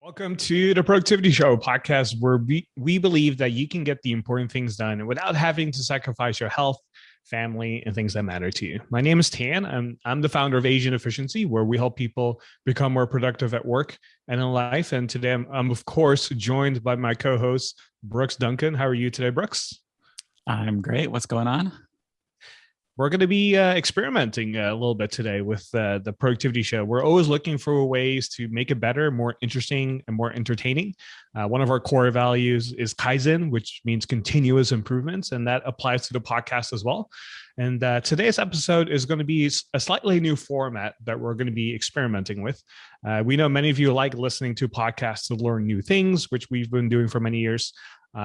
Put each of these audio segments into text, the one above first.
Welcome to the Productivity Show podcast, where we believe that you can get the important things done without having to sacrifice your health, family, and things that matter to you. My name is Tan. I'm the founder of Asian Efficiency, where we help people become more productive at work and in life. And today I'm of course, joined by my co-host, Brooks Duncan. How are you today, Brooks? I'm great. What's going on? We're going to be experimenting a little bit today with the productivity show. We're always looking for ways to make it better, more interesting, and more entertaining. One of our core values is Kaizen, which means continuous improvements, and that applies to the podcast as well. And today's episode is going to be a slightly new format that we're going to be experimenting with. We know many of you like listening to podcasts to learn new things, which we've been doing for many years.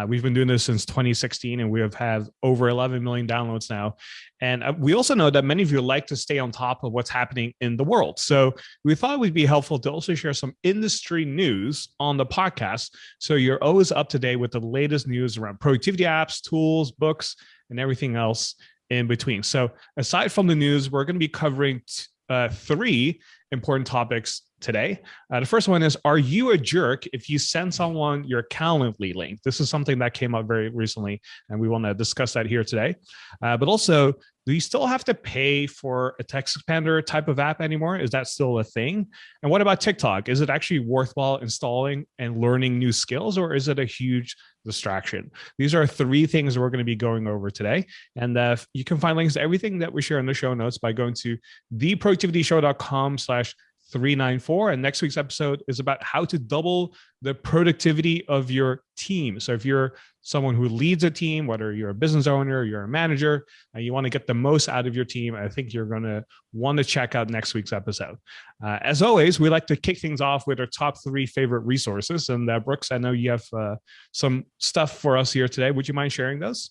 We've been doing this since 2016, and we have had over 11 million downloads now. And we also know that many of you like to stay on top of what's happening in the world. So we thought it would be helpful to also share some industry news on the podcast, so you're always up to date with the latest news around productivity apps, tools, books, and everything else in between. So aside from the news, we're going to be covering three important topics today. The first one is, are you a jerk if you send someone your Calendly link? This is something that came up very recently, and we want to discuss that here today. But also, do you still have to pay for a text expander type of app anymore? Is that still a thing? And what about TikTok? Is it actually worthwhile installing and learning new skills, or is it a huge distraction? These are three things we're going to be going over today. And you can find links to everything that we share in the show notes by going to theproductivityshow.com/394. And next week's episode is about how to double the productivity of your team. So if you're someone who leads a team, whether you're a business owner, you're a manager, and you want to get the most out of your team, I think you're going to want to check out next week's episode. As always, we like to kick things off with our top three favorite resources. And Brooks, I know you have some stuff for us here today. Would you mind sharing those?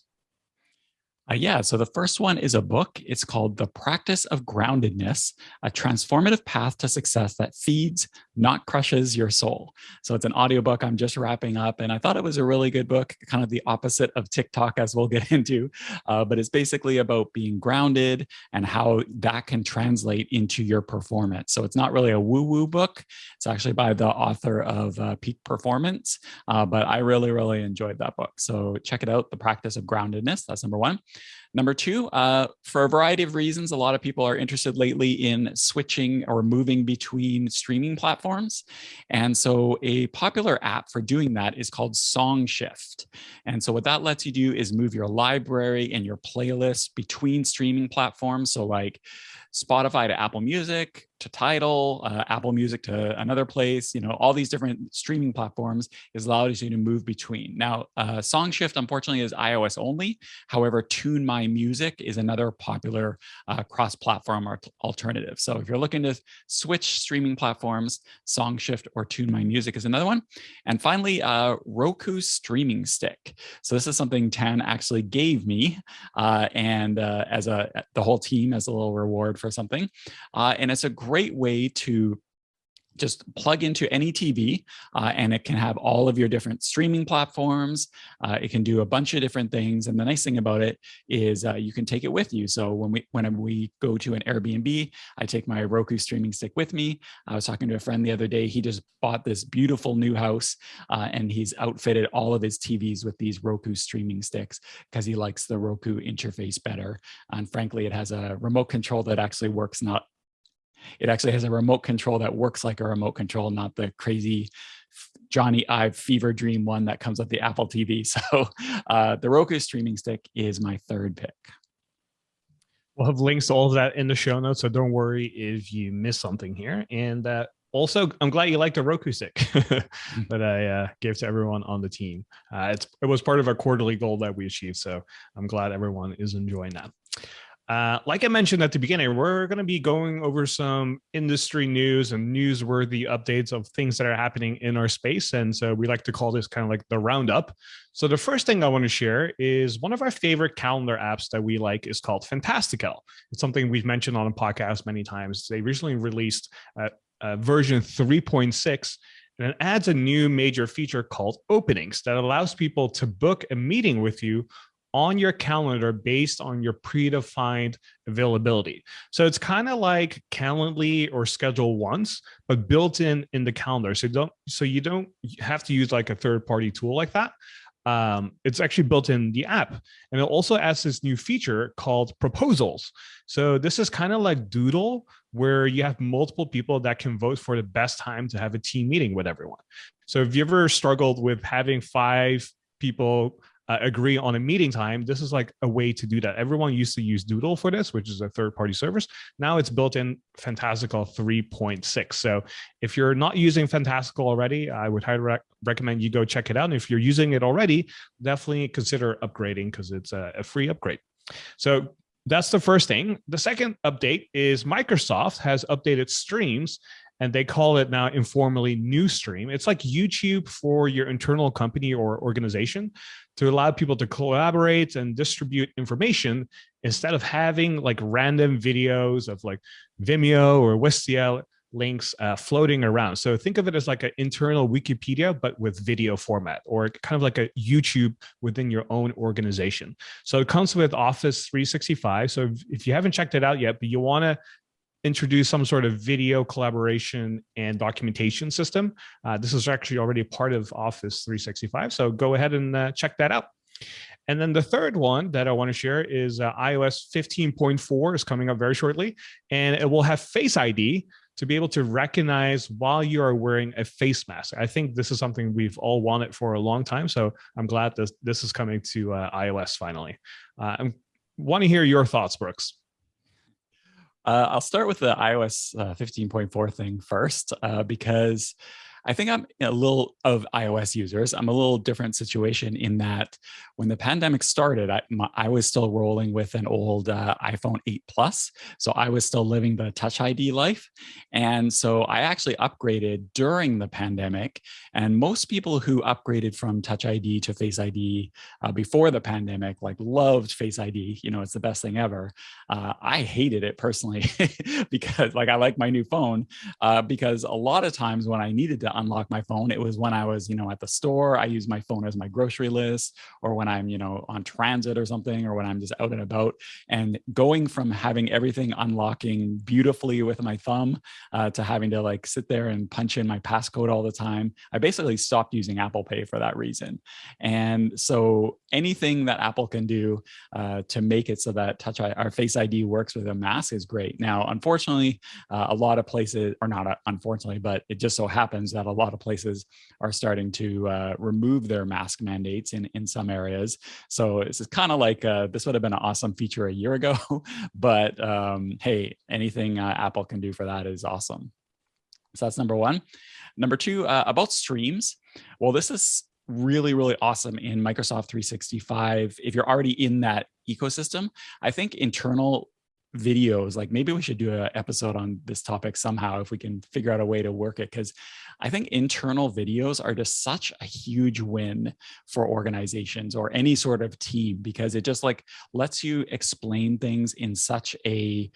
Yeah, so the first one is a book. It's called The Practice of Groundedness, a transformative path to success that feeds, not crushes your soul. So it's an audiobook I'm just wrapping up, and I thought it was a really good book, kind of the opposite of TikTok, as we'll get into. But it's basically about being grounded and how that can translate into your performance. So it's not really a woo-woo book. It's actually by the author of Peak Performance, but I really, really enjoyed that book. So check it out, The Practice of Groundedness. That's number one. Number two, for a variety of reasons, a lot of people are interested lately in switching or moving between streaming platforms. And so a popular app for doing that is called SongShift. And so what that lets you do is move your library and your playlist between streaming platforms. So like Spotify to Apple Music to Tidal, Apple Music to another place, all these different streaming platforms is allows you to move between. Now, SongShift, unfortunately, is iOS only. However, Tune My Music is another popular cross-platform alternative. So if you're looking to switch streaming platforms, SongShift or Tune My Music is another one. And finally, Roku Streaming Stick. So this is something Tan actually gave me and as the whole team as a little reward for something. And it's a great way to just plug into any TV, and it can have all of your different streaming platforms. It can do a bunch of different things. And the nice thing about it is you can take it with you. So whenever we go to an Airbnb, I take my Roku streaming stick with me. I was talking to a friend the other day. He just bought this beautiful new house, and he's outfitted all of his TVs with these Roku streaming sticks because he likes the Roku interface better. And frankly, it has a remote control that actually works It actually has a remote control that works like a remote control, not the crazy Johnny Ive fever dream one that comes with the Apple TV. So the Roku streaming stick is my third pick. We'll have links to all of that in the show notes, so don't worry if you miss something here. And also, I'm glad you liked the Roku stick that I gave to everyone on the team. It was part of our quarterly goal that we achieved, so I'm glad everyone is enjoying that. Like I mentioned at the beginning, we're going to be going over some industry news and newsworthy updates of things that are happening in our space. And so we like to call this kind of like the roundup. So the first thing I want to share is one of our favorite calendar apps that we like is called Fantastical. It's something we've mentioned on a podcast many times. They recently released version 3.6. And it adds a new major feature called openings that allows people to book a meeting with you on your calendar based on your predefined availability. So it's kind of like Calendly or Schedule Once, but built in the calendar. So you don't have to use like a third party tool like that. It's actually built in the app, and it also adds this new feature called proposals. So this is kind of like Doodle, where you have multiple people that can vote for the best time to have a team meeting with everyone. So if you ever struggled with having 5 people agree on a meeting time, this is like a way to do that. Everyone used to use Doodle for this, which is a third-party service. Now it's built in Fantastical 3.6. So if you're not using Fantastical already, I would highly recommend you go check it out. And if you're using it already, definitely consider upgrading because it's a free upgrade. So that's the first thing. The second update is Microsoft has updated Streams, and they call it now informally New Stream. It's like YouTube for your internal company or organization to allow people to collaborate and distribute information instead of having like random videos of like Vimeo or Wistia links floating around. So think of it as like an internal Wikipedia, but with video format, or kind of like a YouTube within your own organization. So it comes with Office 365. So if you haven't checked it out yet, but you want to introduce some sort of video collaboration and documentation system, this is actually already a part of Office 365. So go ahead and check that out. And then the third one that I want to share is iOS 15.4 is coming up very shortly, and it will have Face ID to be able to recognize while you are wearing a face mask. I think this is something we've all wanted for a long time. So I'm glad this is coming to iOS finally. I want to hear your thoughts, Brooks. I'll start with the iOS 15.4 thing first, because I think I'm a little of iOS users. I'm a little different situation in that when the pandemic started, I was still rolling with an old iPhone 8 Plus. So I was still living the Touch ID life. And so I actually upgraded during the pandemic. And most people who upgraded from Touch ID to Face ID before the pandemic, like loved Face ID. You know, it's the best thing ever. I hated it personally because like I like my new phone because a lot of times when I needed to unlock my phone, it was when I was, at the store. I use my phone as my grocery list, or when I'm, on transit or something, or when I'm just out and about. And going from having everything unlocking beautifully with my thumb to having to like sit there and punch in my passcode all the time, I basically stopped using Apple Pay for that reason. And so anything that Apple can do to make it so that our Face ID works with a mask is great. Now, unfortunately, a lot of places, or not unfortunately, but it just so happens that a lot of places are starting to remove their mask mandates in some areas. So this is kind of like this would have been an awesome feature a year ago, but hey, anything Apple can do for that is awesome. So that's number one. Number two, about streams. Well, this is really, really awesome in Microsoft 365. If you're already in that ecosystem, I think internal videos, like maybe we should do an episode on this topic somehow if we can figure out a way to work it, because I think internal videos are just such a huge win for organizations or any sort of team, because it just like lets you explain things in such a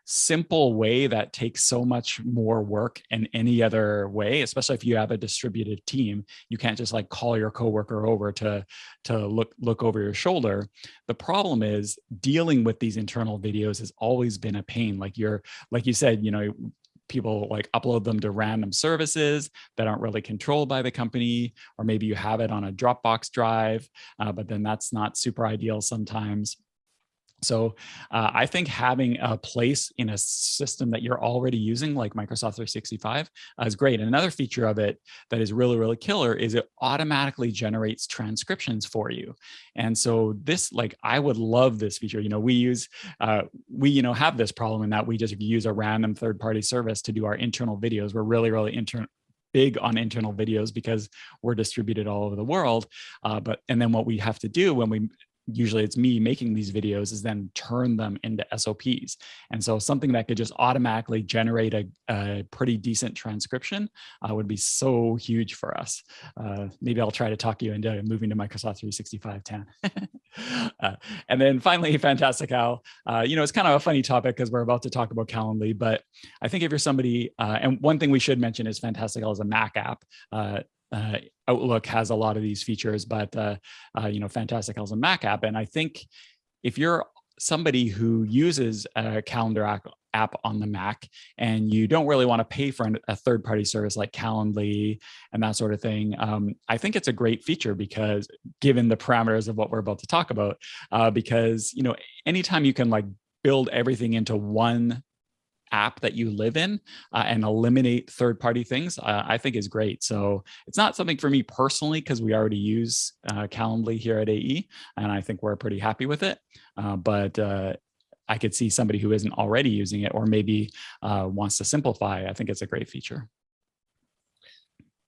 simple way that takes so much more work in any other way, especially if you have a distributed team. You can't just like call your coworker over to look over your shoulder. The problem is dealing with these internal videos has always been a pain. Like you said, people like upload them to random services that aren't really controlled by the company, or maybe you have it on a Dropbox drive, but then that's not super ideal sometimes. So I think having a place in a system that you're already using, like Microsoft 365, is great. And another feature of it that is really, really killer is it automatically generates transcriptions for you. And so this, like, I would love this feature. We have this problem in that we just use a random third-party service to do our internal videos. We're really, really big on internal videos because we're distributed all over the world. And then what we have to do when usually it's me making these videos is then turn them into SOPs. And so something that could just automatically generate a pretty decent transcription would be so huge for us. Maybe I'll try to talk you into moving to Microsoft 365 10. And then finally, Fantastical. It's kind of a funny topic because we're about to talk about Calendly, but I think if you're somebody, and one thing we should mention is Fantastical is a Mac app. Outlook has a lot of these features, but Fantastical is a Mac app. And I think if you're somebody who uses a calendar app on the Mac and you don't really want to pay for a third-party service like Calendly and that sort of thing, I think it's a great feature because given the parameters of what we're about to talk about, because anytime you can like build everything into one app that you live in and eliminate third-party things, I think is great. So it's not something for me personally because we already use Calendly here at AE, and I think we're pretty happy with it. But I could see somebody who isn't already using it or maybe wants to simplify. I think it's a great feature.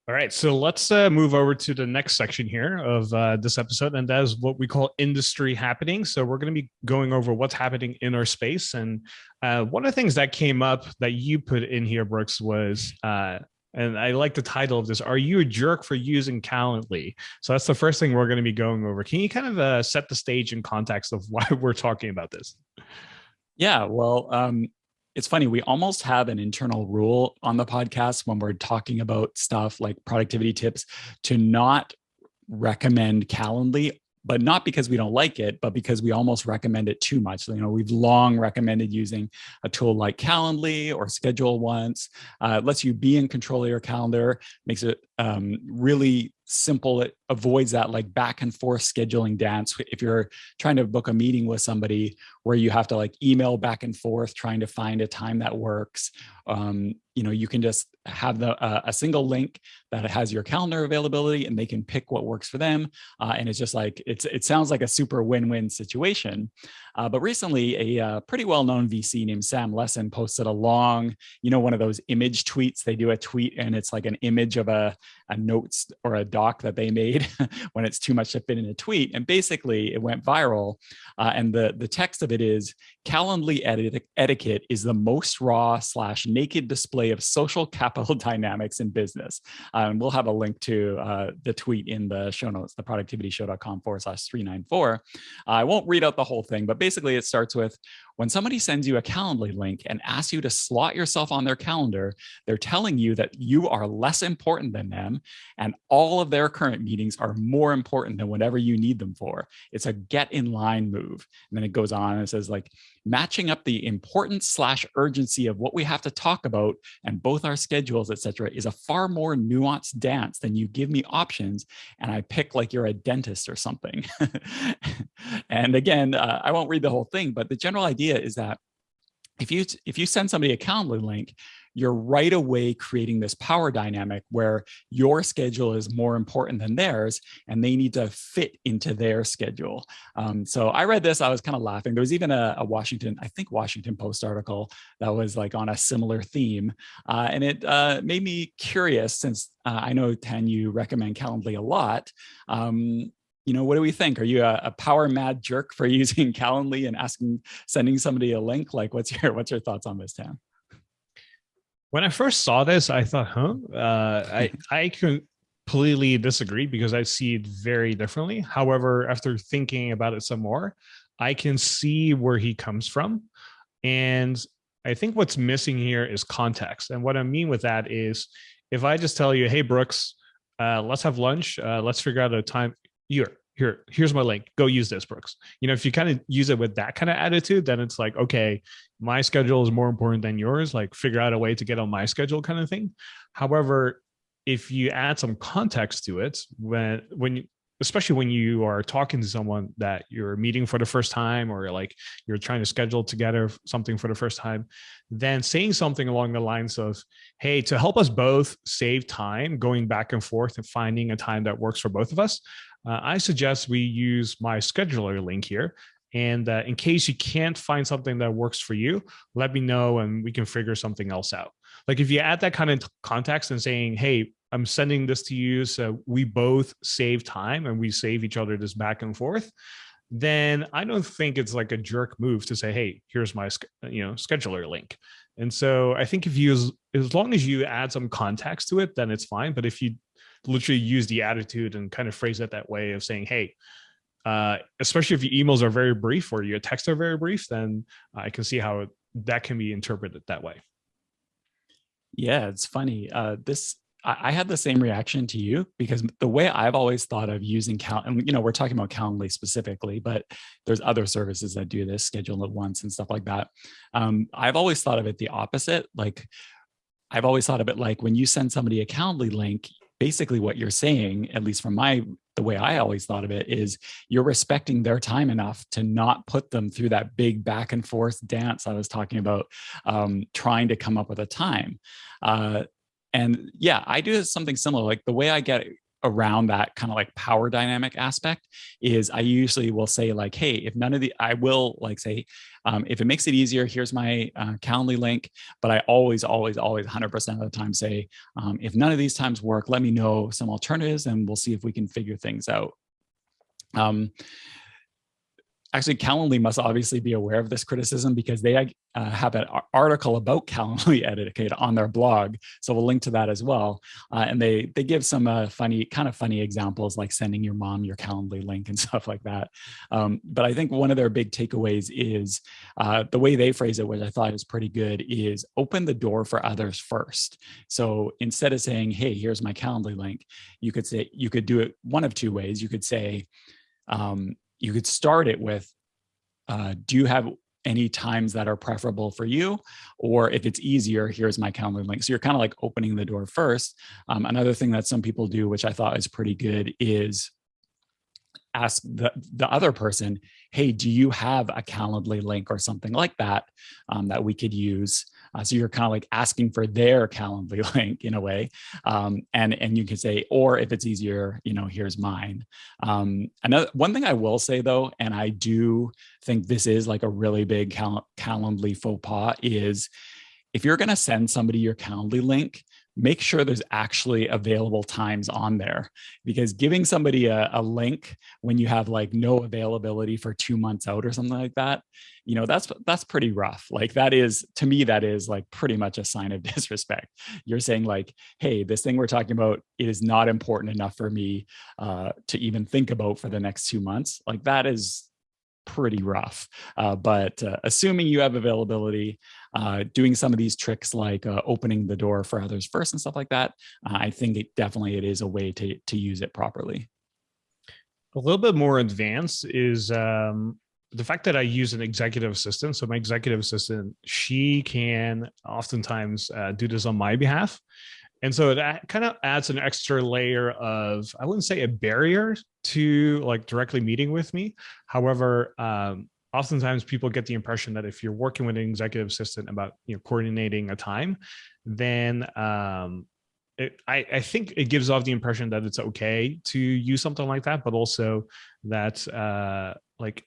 All right, so let's move over to the next section here of this episode, and that is what we call industry happening. So we're going to be going over what's happening in our space. And one of the things that came up that you put in here, Brooks, was, and I like the title of this, "Are you a jerk for using Calendly?" So that's the first thing we're going to be going over. Can you kind of set the stage and context of why we're talking about this? Yeah, well, it's funny. We almost have an internal rule on the podcast when we're talking about stuff like productivity tips to not recommend Calendly, but not because we don't like it, but because we almost recommend it too much. We've long recommended using a tool like Calendly or Schedule Once. It lets you be in control of your calendar, makes it really simple. It avoids that like back and forth scheduling dance. If you're trying to book a meeting with somebody where you have to like email back and forth trying to find a time that works, you can just have a single link that has your calendar availability and they can pick what works for them. And it's just like, it sounds like a super win-win situation. But recently a pretty well-known VC named Sam Lessin posted a long, one of those image tweets. They do a tweet and it's like an image of a notes or a doc that they made when it's too much to fit in a tweet. And basically it went viral. And the text of it is, "Calendly etiquette is the most raw / naked display of social capital dynamics in business." And we'll have a link to the tweet in the show notes, theproductivityshow.com/394. I won't read out the whole thing, but basically it starts with, "When somebody sends you a Calendly link and asks you to slot yourself on their calendar, they're telling you that you are less important than them and all of their current meetings are more important than whatever you need them for. It's a get in line move." And then it goes on and it says like, "Matching up the importance / urgency of what we have to talk about and both our schedules, etc., is a far more nuanced dance than you give me options and I pick like you're a dentist or something." And again, I won't read the whole thing, but the general idea is that if you send somebody a Calendly link, you're right away creating this power dynamic where your schedule is more important than theirs and they need to fit into their schedule. So I read this, I was kind of laughing. There was even a Washington Post article that was like on a similar theme. And it made me curious since I know, Tan, you recommend Calendly a lot. What do we think? Are you a power mad jerk for using Calendly and sending somebody a link? Like, what's your thoughts on this, Tan? When I first saw this, I thought, I completely disagree because I see it very differently. However, after thinking about it some more, I can see where he comes from. And I think what's missing here is context. And what I mean with that is if I just tell you, "Hey, Brooks, let's have lunch. Let's figure out a time. Here's my link. Go use this, Brooks." If you kind of use it with that kind of attitude, then it's like, okay, my schedule is more important than yours. Like, figure out a way to get on my schedule, kind of thing. However, if you add some context to it, especially when you are talking to someone that you're meeting for the first time, or like you're trying to schedule together something for the first time, then saying something along the lines of, "Hey, to help us both save time going back and forth and finding a time that works for both of us, I suggest we use my scheduler link here. And in case you can't find something that works for you, let me know and we can figure something else out." Like if you add that kind of context and saying, "Hey, I'm sending this to you so we both save time and we save each other this back and forth," then I don't think it's like a jerk move to say, "Hey, here's my scheduler link." And so I think as long as you add some context to it, then it's fine. But if you literally use the attitude and kind of phrase it that way of saying, "Hey," especially if your emails are very brief or your texts are very brief, then I can see how that can be interpreted that way. Yeah, it's funny. This I had the same reaction to you because the way I've always thought of using and we're talking about Calendly specifically, but there's other services that do this, schedule at once and stuff like that. I've always thought of it the opposite. Like I've always thought of it like when you send somebody a Calendly link, basically what you're saying, at least from the way I always thought of it, is you're respecting their time enough to not put them through that big back and forth dance I was talking about, trying to come up with a time. And yeah, I do something similar. Like the way I get around that kind of like power dynamic aspect is I usually will say like, hey, if none of the, I will like say, if it makes it easier, here's my Calendly link. But I always 100% of the time say, if none of these times work, let me know some alternatives and we'll see if we can figure things out. Actually, Calendly must obviously be aware of this criticism because they have an article about Calendly etiquette on their blog. So we'll link to that as well. And they give some funny examples like sending your mom your Calendly link and stuff like that. But I think one of their big takeaways is the way they phrase it, which I thought is pretty good, is open the door for others first. So instead of saying, hey, here's my Calendly link, you could do it one of two ways. You could say, you could start it with, do you have any times that are preferable for you? Or if it's easier, here's my Calendly link. So you're kind of like opening the door first. Another thing that some people do, which I thought is pretty good, is ask the other person, hey, do you have a Calendly link or something like that that we could use? So you're kind of like asking for their Calendly link in a way. And you could say, or if it's easier, here's mine. One thing I will say though, and I do think this is like a really big Calendly faux pas, is if you're going to send somebody your Calendly link, make sure there's actually available times on there, because giving somebody a link when you have like no availability for 2 months out or something like that, that's pretty rough. Like that is, to me, that is like pretty much a sign of disrespect. You're saying like, hey, this thing we're talking about, it is not important enough for me to even think about for the next 2 months. Like that is pretty rough. But assuming you have availability, doing some of these tricks like opening the door for others first and stuff like that, I think it is a way to use it properly. A little bit more advanced is the fact that I use an executive assistant. So my executive assistant, she can oftentimes do this on my behalf. And so that kind of adds an extra layer of, I wouldn't say a barrier to like directly meeting with me. However, oftentimes people get the impression that if you're working with an executive assistant about coordinating a time, then I think it gives off the impression that it's okay to use something like that, but also that like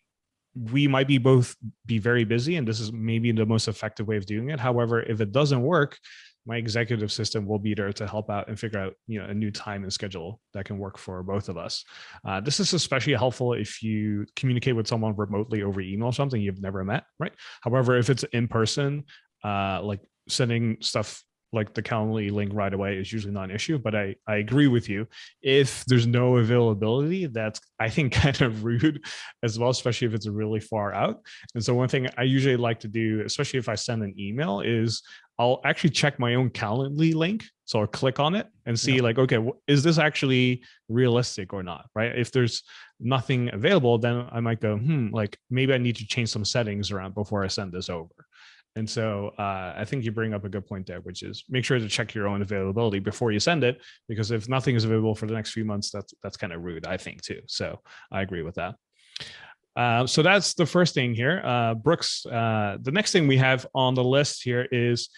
we might both be very busy, and this is maybe the most effective way of doing it. However, if it doesn't work, my executive assistant will be there to help out and figure out a new time and schedule that can work for both of us. This is especially helpful if you communicate with someone remotely over email or something you've never met, right? However, if it's in person, like sending stuff like the Calendly link right away is usually not an issue. But I agree with you. If there's no availability, that's, I think, kind of rude as well, especially if it's really far out. And so one thing I usually like to do, especially if I send an email, is I'll actually check my own Calendly link. So I'll click on it and see like, okay, is this actually realistic or not, right? If there's nothing available, then I might go, like maybe I need to change some settings around before I send this over. And so I think you bring up a good point there, which is make sure to check your own availability before you send it, because if nothing is available for the next few months, that's kind of rude, I think, too. So I agree with that. So that's the first thing here. Brooks, the next thing we have on the list here is,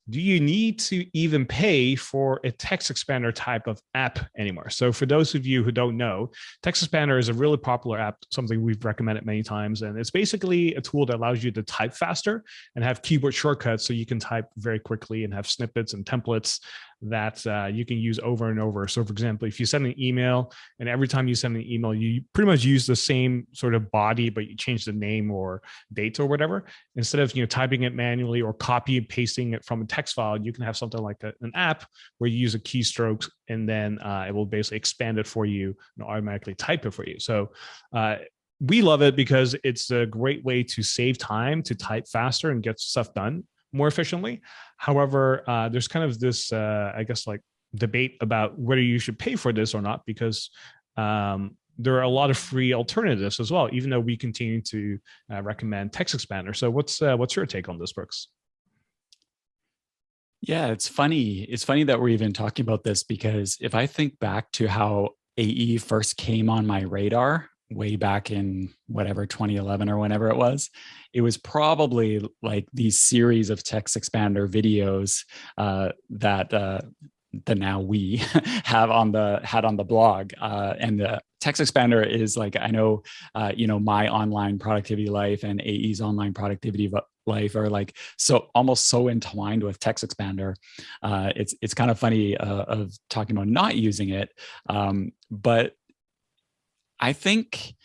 do you need to even pay for a text expander type of app anymore? So for those of you who don't know, text expander is a really popular app, something we've recommended many times. And it's basically a tool that allows you to type faster and have keyboard shortcuts so you can type very quickly and have snippets and templates that you can use over and over. So for example, if you send an email and every time you send an email, you pretty much use the same sort of body, but you change the name or date or whatever, instead of typing it manually or copy and pasting it from a text file, you can have something like an app where you use a keystroke and then it will basically expand it for you and automatically type it for you. So we love it because it's a great way to save time, to type faster and get stuff done more efficiently. However, there's kind of this, I guess, like debate about whether you should pay for this or not, because there are a lot of free alternatives as well, even though we continue to recommend Text Expander. So what's your take on this, Brooks? Yeah, it's funny. It's funny that we're even talking about this because if I think back to how AE first came on my radar way back in whatever 2011 or whenever it was probably like these series of text expander videos that the now we have on the had on the blog, and the text expander is like, I know my online productivity life and AE's online productivity life are like so almost so entwined with text expander. It's kind of funny of talking about not using it, but I think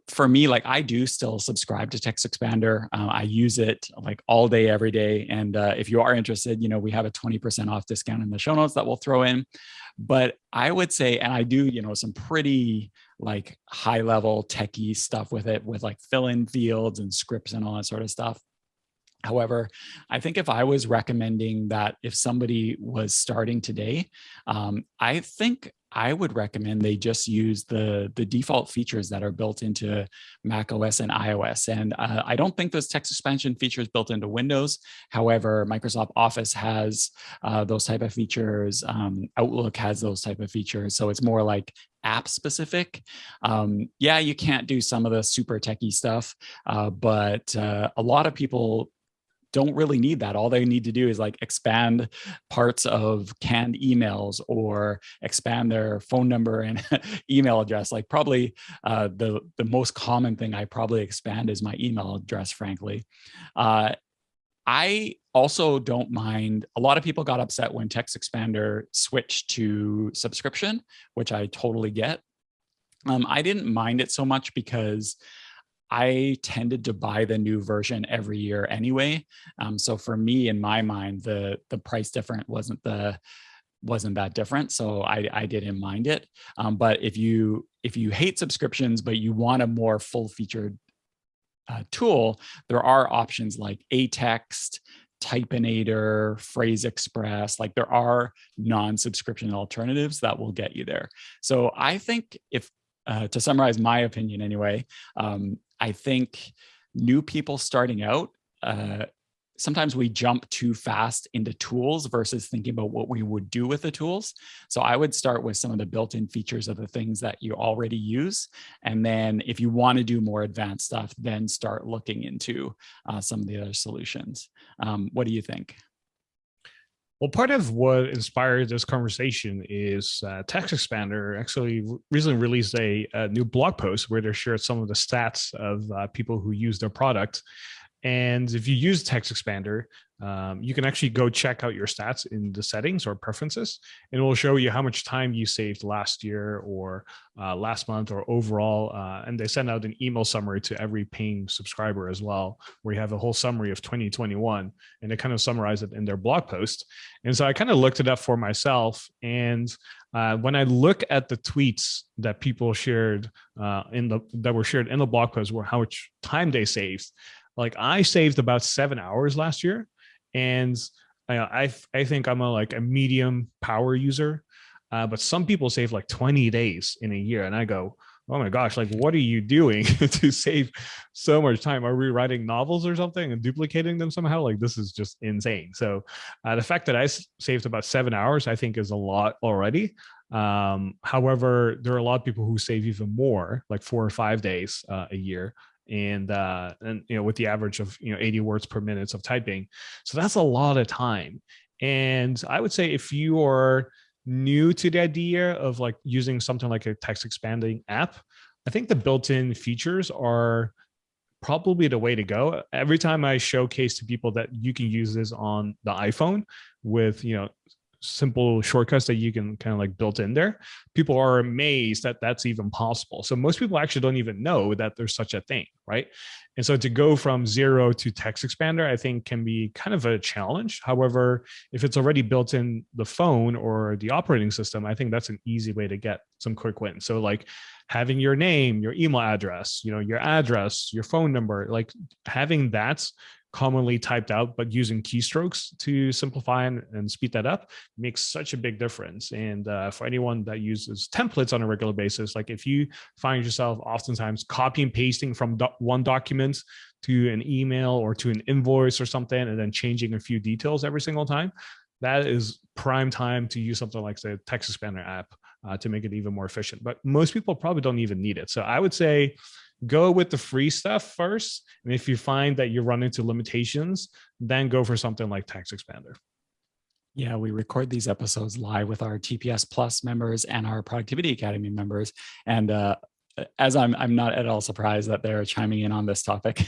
for me, like I do still subscribe to Text Expander. I use it like all day, every day. And if you are interested, we have a 20% off discount in the show notes that we'll throw in. But I would say, and I do, some pretty like high level techie stuff with it, with like fill in fields and scripts and all that sort of stuff. However, I think if I was recommending that if somebody was starting today, I think I would recommend they just use the default features that are built into Mac OS and iOS. And I don't think there's text expansion features built into Windows. However, Microsoft Office has those type of features. Outlook has those type of features. So it's more like app specific. Yeah, you can't do some of the super techie stuff, but a lot of people don't really need that. All they need to do is like expand parts of canned emails or expand their phone number and email address. Like probably the most common thing I probably expand is my email address, frankly. I also don't mind. A lot of people got upset when Text Expander switched to subscription, which I totally get. I didn't mind it so much because I tended to buy the new version every year anyway. So for me, in my mind, the price difference wasn't that different. So I didn't mind it. But if you hate subscriptions, but you want a more full featured tool, there are options like Atext, Typinator, Phrase Express. Like there are non-subscription alternatives that will get you there. So I think if to summarize my opinion anyway, I think new people starting out, sometimes we jump too fast into tools versus thinking about what we would do with the tools. So I would start with some of the built-in features of the things that you already use. And then if you want to do more advanced stuff, then start looking into some of the other solutions. What do you think? Well, part of what inspired this conversation is Text Expander actually recently released a new blog post where they shared some of the stats of people who use their product. And if you use Text Expander, you can actually go check out your stats in the settings or preferences, and it will show you how much time you saved last year or last month or overall. And they send out an email summary to every paying subscriber as well, where you have a whole summary of 2021, and they kind of summarize it in their blog post. And so I kind of looked it up for myself. And when I look at the tweets that people shared that were shared in the blog post, where how much time they saved, like I saved about 7 hours last year, and I think I'm a medium power user, but some people save like 20 days in a year, and I go, oh my gosh, like what are you doing to save so much time? Are we writing novels or something and duplicating them somehow? Like this is just insane. So the fact that I saved about 7 hours, I think is a lot already. However, there are a lot of people who save even more, like 4 or 5 days a year, and with the average of 80 words per minute of typing. So that's a lot of time. And I would say if you are new to the idea of like using something like a text expanding app, I think the built-in features are probably the way to go. Every time I showcase to people that you can use this on the iPhone with simple shortcuts that you can kind of like built in there, people are amazed that that's even possible. So most people actually don't even know that there's such a thing, right? And so to go from zero to text expander, I think can be kind of a challenge. However, if it's already built in the phone or the operating system, I think that's an easy way to get some quick wins. So like having your name, your email address, your address, your phone number, like having that commonly typed out, but using keystrokes to simplify and speed that up makes such a big difference. And for anyone that uses templates on a regular basis, like if you find yourself oftentimes copy and pasting from one document to an email or to an invoice or something, and then changing a few details every single time, that is prime time to use something like the Text Expander app to make it even more efficient. But most people probably don't even need it. So I would say go with the free stuff first. And if you find that you run into limitations, then go for something like Text Expander. Yeah, we record these episodes live with our TPS Plus members and our Productivity Academy members. And as I'm not at all surprised that they're chiming in on this topic.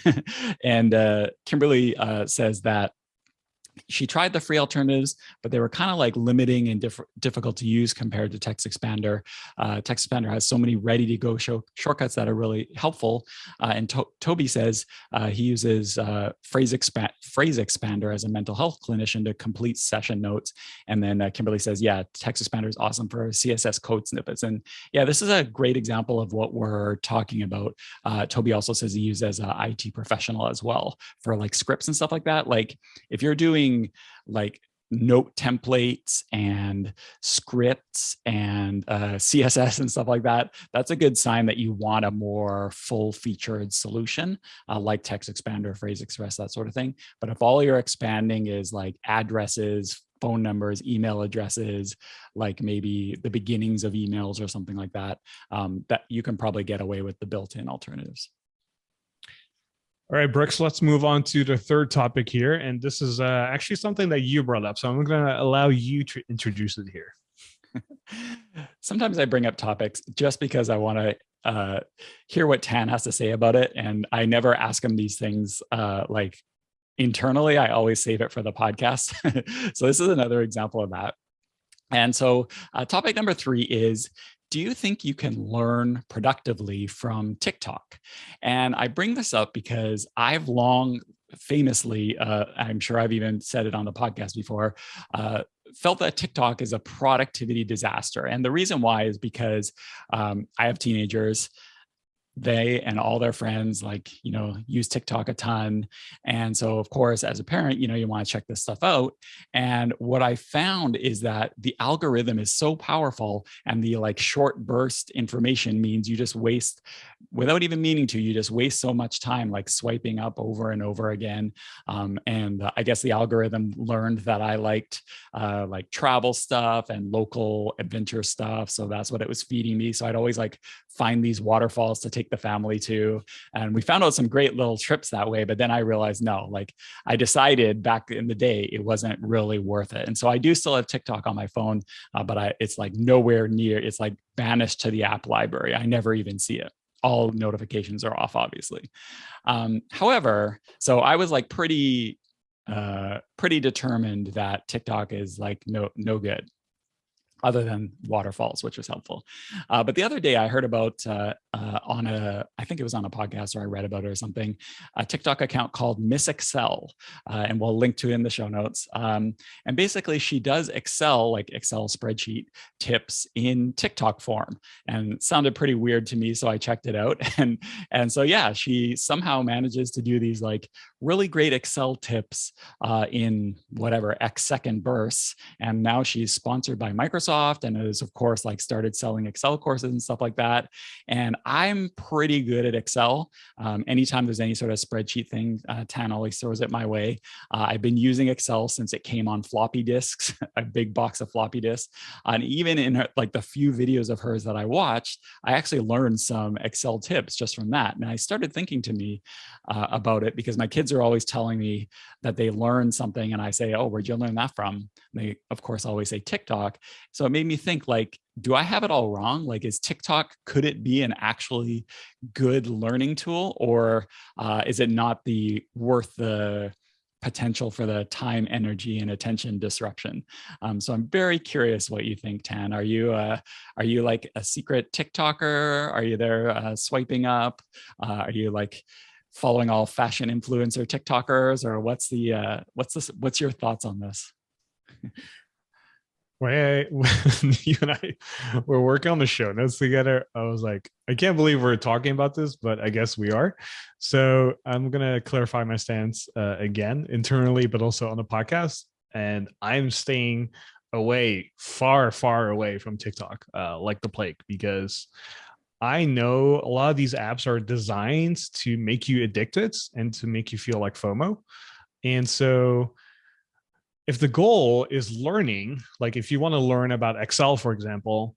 And Kimberly says that she tried the free alternatives, but they were kind of like limiting and difficult to use compared to Text Expander. Text Expander has so many ready-to-go shortcuts that are really helpful. And Toby says he uses Phrase Expander as a mental health clinician to complete session notes. And then Kimberly says, yeah, Text Expander is awesome for CSS code snippets. And yeah, this is a great example of what we're talking about. Toby also says he uses an IT professional as well for like scripts and stuff like that. Like if you're doing like note templates and scripts and CSS and stuff like that, that's a good sign that you want a more full-featured solution like Text Expander, Phrase Express, that sort of thing. But if all you're expanding is like addresses, phone numbers, email addresses, like maybe the beginnings of emails or something like that, that you can probably get away with the built-in alternatives. All right, Brooks, let's move on to the third topic here. And this is actually something that you brought up. So I'm going to allow you to introduce it here. Sometimes I bring up topics just because I want to hear what Tan has to say about it. And I never ask him these things like internally. I always save it for the podcast. So this is another example of that. And so topic number 3 is, do you think you can learn productively from TikTok? And I bring this up because I've long famously, I'm sure I've even said it on the podcast before, felt that TikTok is a productivity disaster. And the reason why is because I have teenagers. They and all their friends use TikTok a ton. And so of course, as a parent, you want to check this stuff out. And what I found is that the algorithm is so powerful, and the short burst information means you just waste, without even meaning to, you just waste so much time swiping up over and over again. And I guess the algorithm learned that I liked travel stuff and local adventure stuff. So that's what it was feeding me. So I'd always find these waterfalls to take the family to. And we found out some great little trips that way. But then I realized, no, I decided back in the day, it wasn't really worth it. And so I do still have TikTok on my phone, but it's nowhere near, it's banished to the app library. I never even see it. All notifications are off, obviously. However, so I was pretty determined that TikTok is no good, other than waterfalls, which was helpful. But the other day I heard about I think it was on a podcast, or I read about it or something, a TikTok account called Miss Excel, and we'll link to it in the show notes. And basically she does Excel spreadsheet tips in TikTok form, and it sounded pretty weird to me. So I checked it out. And so, yeah, she somehow manages to do these really great Excel tips in whatever X second bursts. And now she's sponsored by Microsoft, and has, of course, started selling Excel courses and stuff like that. And I'm pretty good at Excel. Anytime there's any sort of spreadsheet thing, Tan always throws it my way. I've been using Excel since it came on floppy disks, a big box of floppy disks. And even in her, the few videos of hers that I watched, I actually learned some Excel tips just from that. And I started thinking to me about it, because my kids are always telling me that they learned something, and I say, oh, where'd you learn that from? And they, of course, always say TikTok. So it made me think, do I have it all wrong? Is TikTok, could it be an actually good learning tool, or is it not worth the potential for the time, energy, and attention disruption? So I'm very curious what you think, Tan. Are you a secret TikToker? Are you there swiping up? Are you following all fashion influencer TikTokers, or what's your thoughts on this? when you and I were working on the show notes together, I was like, I can't believe we're talking about this, but I guess we are. So I'm gonna clarify my stance again internally, but also on the podcast. And I'm staying away, far, far away from TikTok, like the plague, because I know a lot of these apps are designed to make you addicted and to make you feel like FOMO. And so if the goal is learning, like if you want to learn about Excel, for example,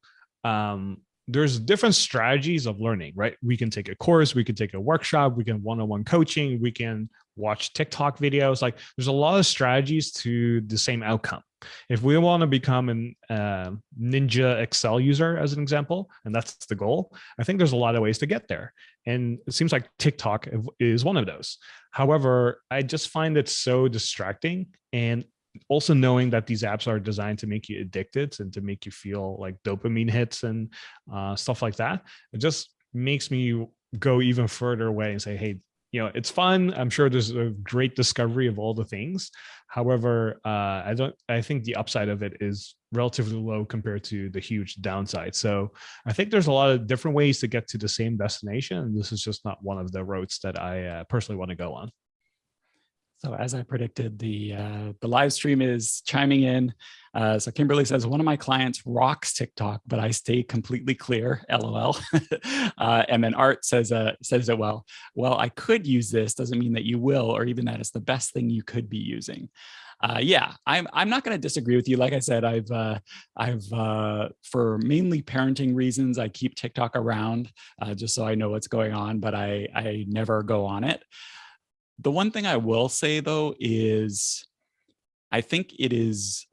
there's different strategies of learning, right? We can take a course, we can take a workshop, we can one-on-one coaching, we can watch TikTok videos. Like there's a lot of strategies to the same outcome. If we want to become an ninja Excel user, as an example, and that's the goal, I think there's a lot of ways to get there. And it seems like TikTok is one of those. However, I just find it so distracting. And also knowing that these apps are designed to make you addicted and to make you feel like dopamine hits and stuff like that, it just makes me go even further away and say, hey, it's fun. I'm sure there's a great discovery of all the things. However, I think the upside of it is relatively low compared to the huge downside. So I think there's a lot of different ways to get to the same destination. And this is just not one of the roads that I personally want to go on. So as I predicted, the live stream is chiming in. So Kimberly says, one of my clients rocks TikTok, but I stay completely clear, LOL. And then Art says it well. Well, I could use this, doesn't mean that you will, or even that it's the best thing you could be using. Yeah, I'm not going to disagree with you. Like I said, I've for mainly parenting reasons, I keep TikTok around just so I know what's going on, but I never go on it. The one thing I will say, though, is I think it is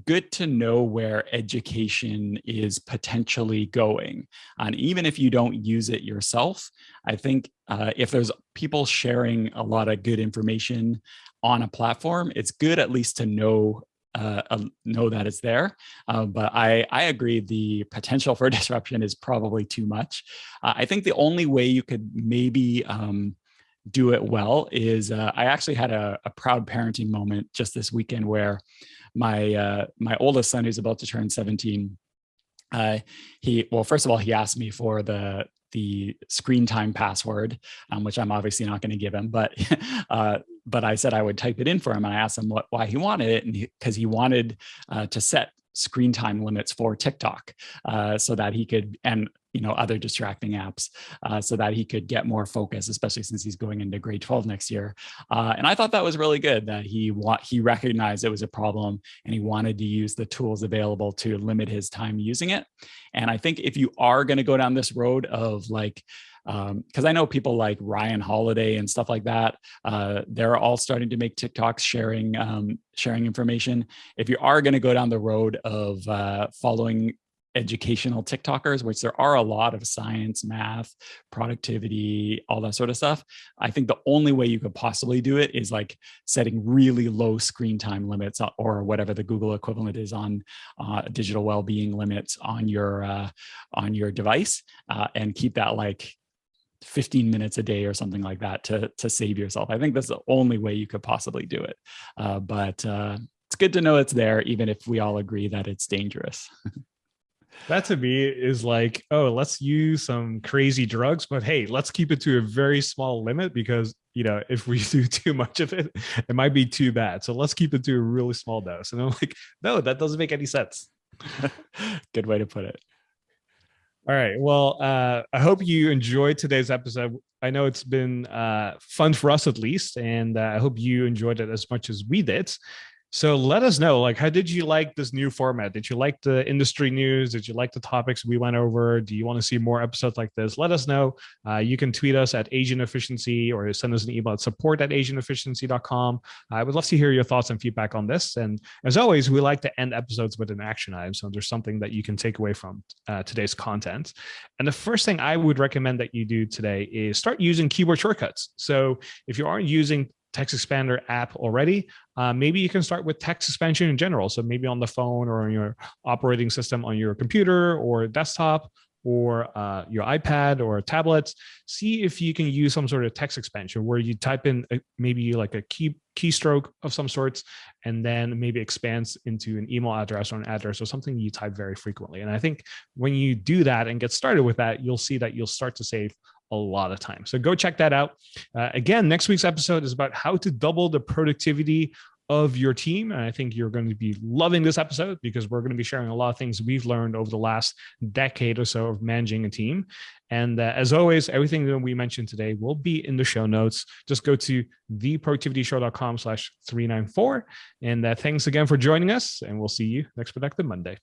good to know where education is potentially going. And even if you don't use it yourself, I think if there's people sharing a lot of good information on a platform, it's good at least to know that it's there. But I agree the potential for disruption is probably too much. I think the only way you could maybe do it well is I actually had a proud parenting moment just this weekend where my oldest son, who's about to turn 17, first of all, he asked me for the screen time password, which I'm obviously not going to give him, but I said I would type it in for him, and I asked him why he wanted it, and because he wanted to set screen time limits for TikTok so that he could, and other distracting apps, so that he could get more focus, especially since he's going into grade 12 next year. And I thought that was really good that he recognized it was a problem and he wanted to use the tools available to limit his time using it. And I think if you are going to go down this road of like, because I know people like Ryan Holiday and stuff like that, they're all starting to make TikToks sharing information. If you are going to go down the road of following educational TikTokers, which there are a lot of science, math, productivity, all that sort of stuff, I think the only way you could possibly do it is like setting really low screen time limits, or whatever the Google equivalent is on digital well-being limits on your device, and keep that like 15 minutes a day or something like that to save yourself. I think that's the only way you could possibly do it. But it's good to know it's there, even if we all agree that it's dangerous. That to me is like, oh, let's use some crazy drugs, but hey, let's keep it to a very small limit, because if we do too much of it, it might be too bad. So let's keep it to a really small dose. And I'm like, no, that doesn't make any sense. Good way to put it. All right. Well, I hope you enjoyed today's episode. I know it's been fun for us at least, and I hope you enjoyed it as much as we did. So let us know, like, how did you like this new format? Did you like the industry news? Did you like the topics we went over? Do you want to see more episodes like this? Let us know. You can tweet us at Asian Efficiency, or send us an email at support@asianefficiency.com. I would love to hear your thoughts and feedback on this. And as always, we like to end episodes with an action item. So there's something that you can take away from today's content. And the first thing I would recommend that you do today is start using keyboard shortcuts. So if you aren't using text expander app already, maybe you can start with text expansion in general. So maybe on the phone or on your operating system on your computer or desktop, or your iPad or tablet, see if you can use some sort of text expansion where you type in maybe like a keystroke of some sorts, and then maybe expands into an email address or an address or something you type very frequently. And I think when you do that and get started with that, you'll see that you'll start to save a lot of time. So go check that out. Again, next week's episode is about how to double the productivity of your team. And I think you're going to be loving this episode because we're going to be sharing a lot of things we've learned over the last decade or so of managing a team. And as always, everything that we mentioned today will be in the show notes. Just go to theproductivityshow.com/394. And thanks again for joining us. And we'll see you next Productive Monday.